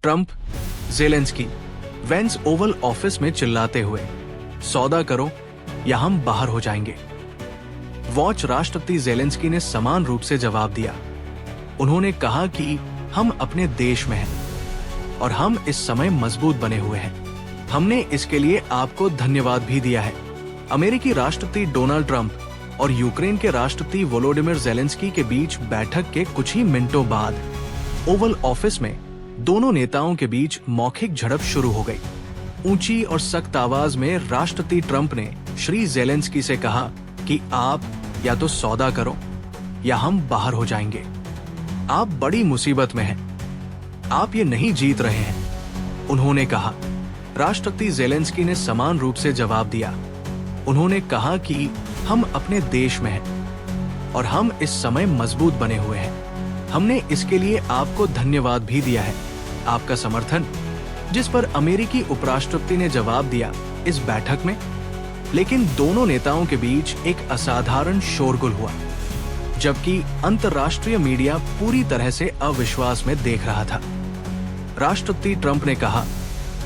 Trump, Zelensky, Vance Oval Office में चिल्लाते हुए, सौदा करो या हम बाहर हो जाएंगे। वॉच राष्ट्रपति ज़ेलेंस्की ने समान रूप से जवाब दिया। उन्होंने कहा कि हम अपने देश में हैं और हम इस समय मजबूत बने हुए हैं। हमने इसके लिए आपको धन्यवाद भी दिया है। अमेरिकी राष्ट्रपति डोनाल्ड ट्रंप और यूक्रेन के राष्ट्रपति वोलोडिमिर ज़ेलेंस्की के बीच बैठक के कुछ ही मिनटों बाद ओवल ऑफिस में दोनों नेताओं के बीच मौखिक झड़प शुरू हो गई। ऊंची और सख्त आवाज में राष्ट्रपति ट्रंप ने श्री ज़ेलेंस्की से कहा कि आप या तो सौदा करो या हम बाहर हो जाएंगे। आप बड़ी मुसीबत में हैं। आप ये नहीं जीत रहे हैं, उन्होंने कहा। राष्ट्रपति ज़ेलेंस्की ने समान रूप से जवाब दिया। उन्होंने कहा कि हम अपने देश में हैं और हम इस समय मजबूत बने हुए हैं। हमने इसके लिए आपको धन्यवाद भी दिया है, आपका समर्थन। जिस पर अमेरिकी उपराष्ट्रपति ने जवाब दिया इस बैठक में। लेकिन दोनों नेताओं के बीच एक असाधारण शोरगुल हुआ, जबकि अंतर्राष्ट्रीय मीडिया पूरी तरह से अविश्वास में देख रहा था। राष्ट्रपति ट्रंप ने कहा,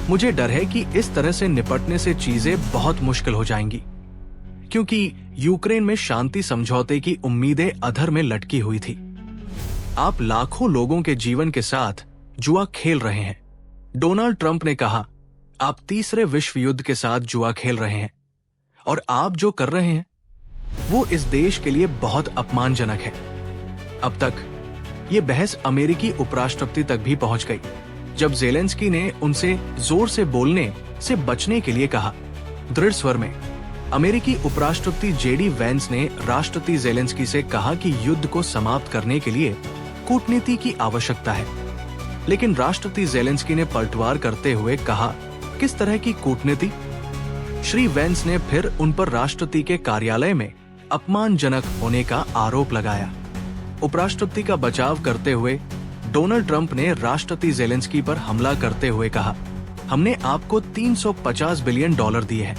मुझे डर है कि इस तरह से निपटने से चीजें बहुत मुश्किल हो जाएंगी, क्योंकि यूक्रेन में शांति समझौते की उम्मीदें अधर में लटकी हुई थी। आप लाखों लोगों के जीवन के साथ जुआ खेल रहे हैं। डोनाल्ड ट्रंप ने कहा, आप तीसरे विश्व युद्ध के साथ जुआ खेल रहे हैं और आप जो कर रहे हैं वो इस देश के लिए बहुत अपमानजनक है। अब तक ये बहस अमेरिकी उपराष्ट्रपति तक भी पहुंच गई, जब ज़ेलेंस्की ने उनसे जोर से बोलने से बचने के लिए कहा। दृढ़ स्वर में अमेरिकी उपराष्ट्रपति जेडी वेंस ने राष्ट्रपति ज़ेलेंस्की से कहा कि युद्ध को समाप्त करने के लिए कूटनीति की आवश्यकता है। लेकिन राष्ट्रपति ज़ेलेंस्की ने पलटवार करते हुए कहा, किस तरह की कूटनीति? श्री वेंस ने फिर उन पर राष्ट्रपति के कार्यालय में अपमानजनक होने का आरोप लगाया। उपराष्ट्रपति का बचाव करते हुए डोनाल्ड ट्रंप ने राष्ट्रपति ज़ेलेंस्की पर हमला करते हुए कहा, हमने आपको $350 बिलियन दिए हैं।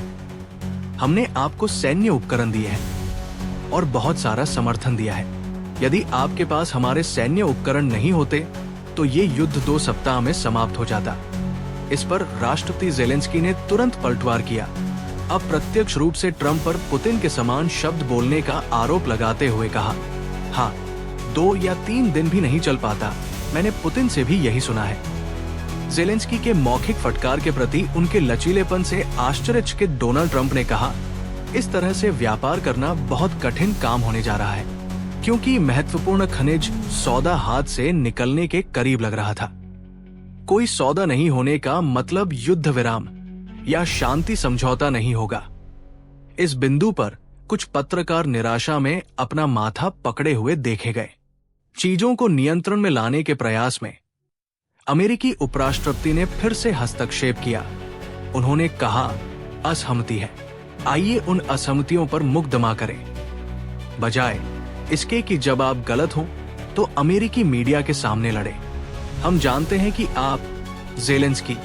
हमने आपको सैन्य उपकरण दिए हैं और बहुत सारा समर्थन दिया है। यदि आपके पास हमारे सैन्य उपकरण नहीं होते तो ये युद्ध 2 सप्ताह में समाप्त हो जाता। इस पर राष्ट्रपति ज़ेलेंस्की ने तुरंत पलटवार किया, अप्रत्यक्ष रूप से ट्रंप पर पुतिन के समान शब्द बोलने का आरोप लगाते हुए कहा, हाँ, 2 या 3 दिन भी नहीं चल पाता, मैंने पुतिन से भी यही सुना है। ज़ेलेंस्की के मौखिक फटकार के प्रति उनके लचीलेपन से आश्चर्यचकित डोनाल्ड ट्रंप ने कहा, इस तरह से व्यापार करना बहुत कठिन काम होने जा रहा है, क्योंकि महत्वपूर्ण खनिज सौदा हाथ से निकलने के करीब लग रहा था। कोई सौदा नहीं होने का मतलब युद्ध विराम या शांति समझौता नहीं होगा। इस बिंदु पर कुछ पत्रकार निराशा में अपना माथा पकड़े हुए देखे गए। चीजों को नियंत्रण में लाने के प्रयास में अमेरिकी उपराष्ट्रपति ने फिर से हस्तक्षेप किया। उन्होंने कहा, असहमति है, आइए उन असहमतियों पर मुकदमा करें, बजाय इसके कि जब आप गलत हो तो अमेरिकी मीडिया के सामने लड़े। हम जानते हैं कि आप, ज़ेलेंस्की,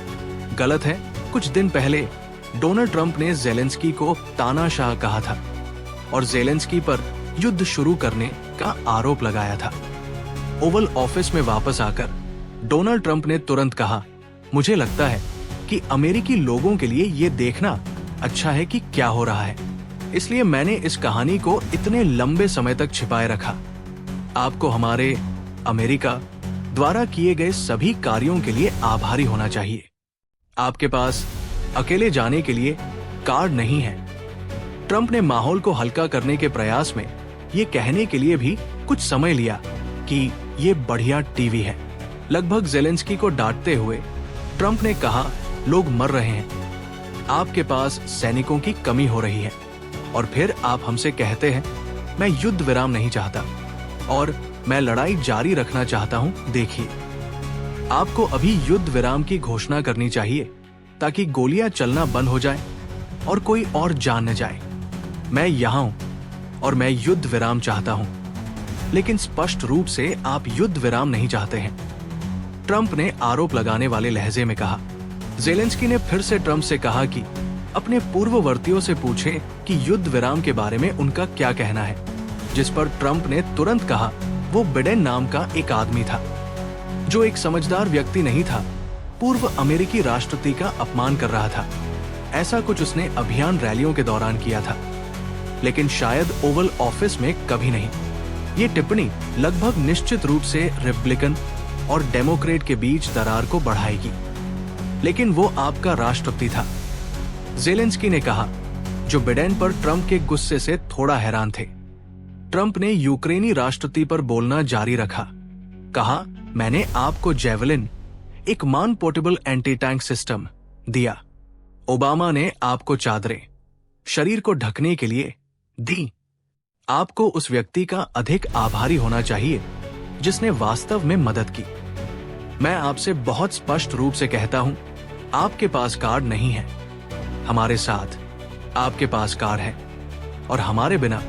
गलत है। कुछ दिन पहले डोनाल्ड ट्रंप ने ज़ेलेंस्की को तानाशाह कहा था और ज़ेलेंस्की पर युद्ध शुरू करने का आरोप लगाया था। ओवल ऑफिस में वापस आकर डोनाल्ड ट्रंप ने तुरंत कहा, मुझे लगता है कि अमेरिकी लोगों के लिए ये देखना अच्छा है कि क्या हो रहा है, इसलिए मैंने इस कहानी को इतने लंबे समय तक छिपाए रखा। आपको हमारे अमेरिका द्वारा किए गए सभी कार्यों के लिए आभारी होना चाहिए। आपके पास अकेले जाने के लिए कार्ड नहीं है। ट्रंप ने माहौल को हल्का करने के प्रयास में ये कहने के लिए भी कुछ समय लिया कि ये बढ़िया टीवी है। लगभग ज़ेलेंस्की को डांटते हुए ट्रंप ने कहा, लोग मर रहे हैं, आपके पास सैनिकों की कमी हो रही है और फिर आप हमसे कहते हैं मैं युद्ध विराम नहीं चाहता और मैं लड़ाई जारी रखना चाहता हूं। देखिए, आपको अभी युद्ध विराम की घोषणा करनी चाहिए ताकि गोलियां चलना बंद हो जाए और कोई और जान न जाए। मैं यहाँ हूं और मैं युद्ध विराम चाहता हूं, लेकिन स्पष्ट रूप से आप युद्ध विराम नहीं चाहते हैं, ट्रंप ने आरोप लगाने वाले लहजे में कहा। ज़ेलेंस्की ने फिर से ट्रंप से कहा कि अपने पूर्ववर्तियों से पूछे कि युद्ध विराम के बारे में उनका क्या कहना है, जिस पर ट्रंप ने तुरंत कहा वो बिडेन नाम का एक आदमी था जो एक समझदार व्यक्ति नहीं था पूर्व अमेरिकी राष्ट्रपति का अपमान कर रहा था। ऐसा कुछ उसने अभियान रैलियों के दौरान किया था, लेकिन शायद ओवल ऑफिस में कभी नहीं। ये टिप्पणी लगभग निश्चित रूप से रिपब्लिकन और डेमोक्रेट के बीच दरार को बढ़ाएगी, लेकिन वो आपका राष्ट्रपति था, ज़ेलेंस्की ने कहा, जो बिडेन पर ट्रंप के गुस्से से थोड़ा हैरान थे। ट्रंप ने यूक्रेनी राष्ट्रपति पर बोलना जारी रखा। कहा, मैंने आपको जेवलिन, एक मान पोर्टेबल एंटी टैंक सिस्टम, दिया। ओबामा ने आपको चादरें, शरीर को ढकने के लिए, दी। आपको उस व्यक्ति का अधिक आभारी होना चाहिए जिसने वास्तव में मदद की। मैं आपसे बहुत स्पष्ट रूप से कहता हूं, आपके पास कार्ड नहीं है। हमारे साथ आपके पास कार्ड है, और हमारे बिना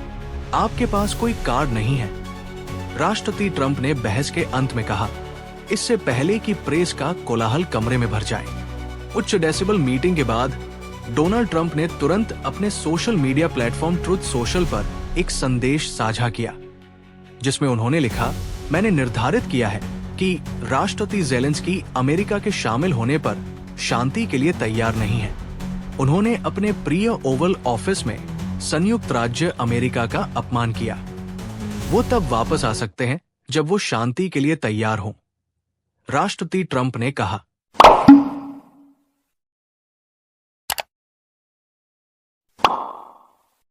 आपके पास कोई कार्ड नहीं है। राष्ट्रपति ट्रंप ने बहस के अंत में कहा, इससे पहले कि प्रेस का कोलाहल कमरे में भर जाए। उच्च डेसिबल मीटिंग के बाद डोनाल्ड ट्रंप ने तुरंत अपने social media platform truth social पर एक संदेश साझा किया, जिसमें उन्होंने लिखा, मैंने निर्धारित किया है कि राष्ट्रपति ज़ेलेंस्की अमेरिका के शामिल होने पर शांति के लिए तैयार नहीं है। उन्होंने अपने प्रिय ओवल ऑफिस में संयुक्त राज्य अमेरिका का अपमान किया। वो तब वापस आ सकते हैं जब वो शांति के लिए तैयार हों। राष्ट्रपति ट्रंप ने कहा,